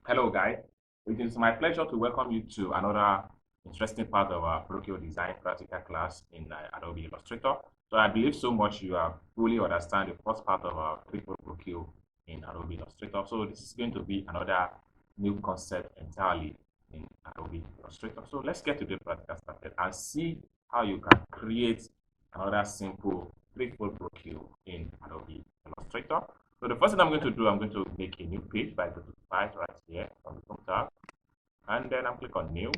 Hello, guys. It is my pleasure to welcome you to another interesting part of our brochure design practical class in Adobe Illustrator. So I believe so much you have fully understand the first part of our Trifold brochure in Adobe Illustrator. So this is going to be another new concept entirely in Adobe Illustrator. So let's get to the practical started and see how you can create another simple Trifold brochure in Adobe Illustrator. So the first thing I'm going to do, I'm going to make a new page by going to File right here on the Home tab, and then I'm click on New.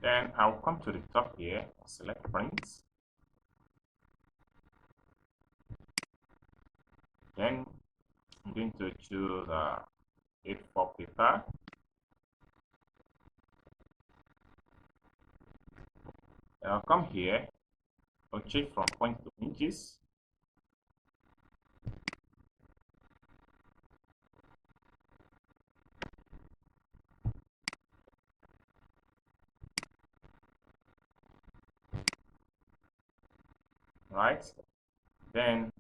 Then I'll come to the top here, select Print. Then I'm going to choose A4 paper. Then I'll come here, I'll change from point to inches. Right. Then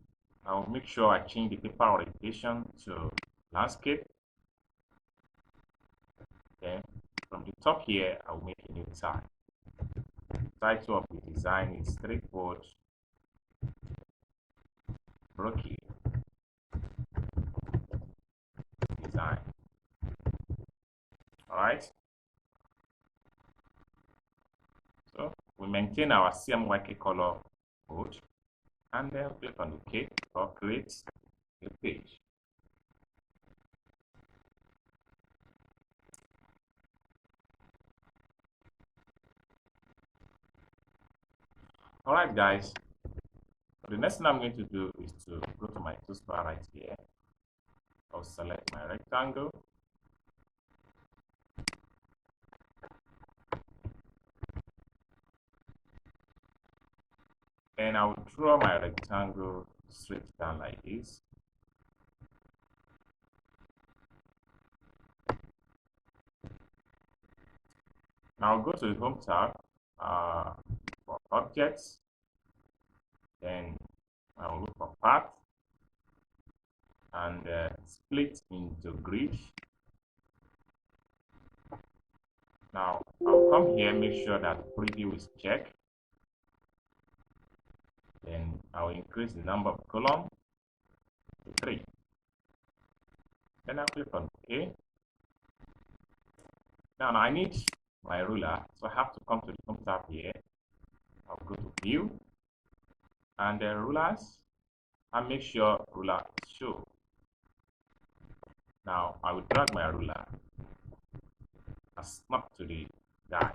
I'll make sure I change the paper orientation to landscape. Then from the top here, I'll make a new tag. Title of the design is Trifold brochure design. All right. So we maintain our CMYK color mode and then click on OK or create a page. All right, guys. So the next thing I'm going to do is to go to my toolbar right here. I'll select my rectangle. And I will draw my rectangle straight down like this. Now I'll go to the Home tab for Objects. Then I'll look for Path and split into grid. Now I'll come here, make sure that preview is checked. Then I'll increase the number of columns to 3. Then I'll click on OK. Now I need my ruler, so I have to come to the Home tab here. I'll go to View and then Rulers and make sure ruler is shown. Now I will drag my ruler and snap to the guide.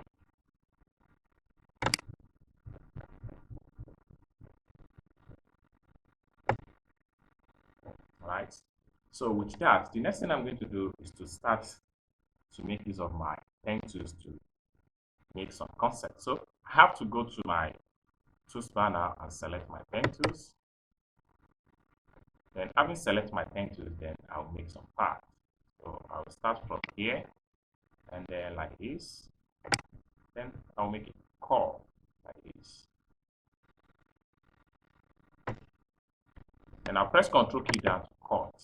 Right. So with that, the next thing I'm going to do is to start to make use of my pen tools to make some concepts. So I have to go to my toolbar now and select my pen tools. Then having select my pen tools, then I'll make some paths. So I'll start from here and then like this. Then I'll make it curve like this. And I'll press Ctrl key down to cut.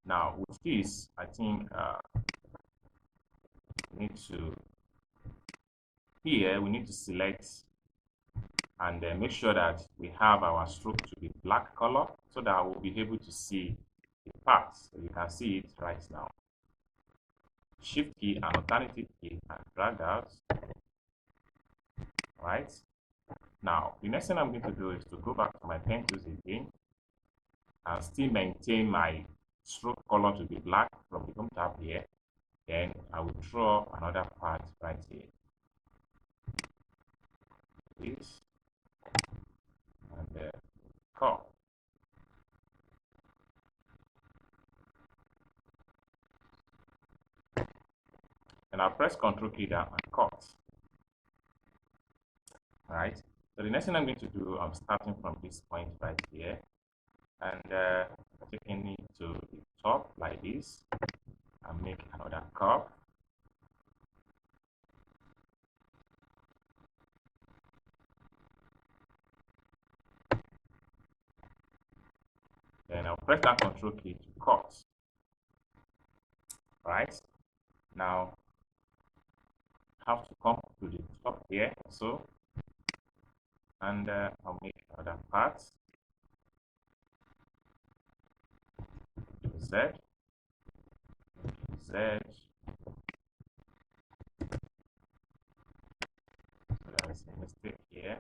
Now with this, I think we need to here we need to select and then make sure that we have our stroke to be black color so that we'll be able to see the parts. So you can see it right now. Shift key and alternative key and drag out. Right. Now the next thing I'm going to do is to go back to my pen tools again and still maintain my stroke color to be black from the Home tab here. Then I will draw another part right here. This and curve. And I'll press Ctrl key down and cut. Right. So the next thing I'm going to do, I'm starting from this point right here and taking it to the top like this. I'm I'll make another curve. Then I'll press that Control key to cut. Right now, have to come to the top here, so, and I'll make another part. Z, Z. So there's a mistake here.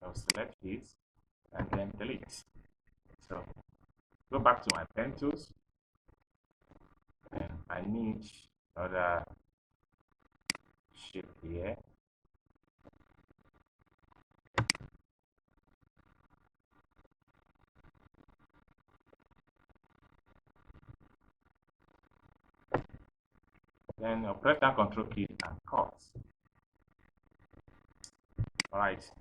I'll select this and then delete. So go back to my pen tools, and I need another shape here. Then I'll press that Control key and cut. Alright,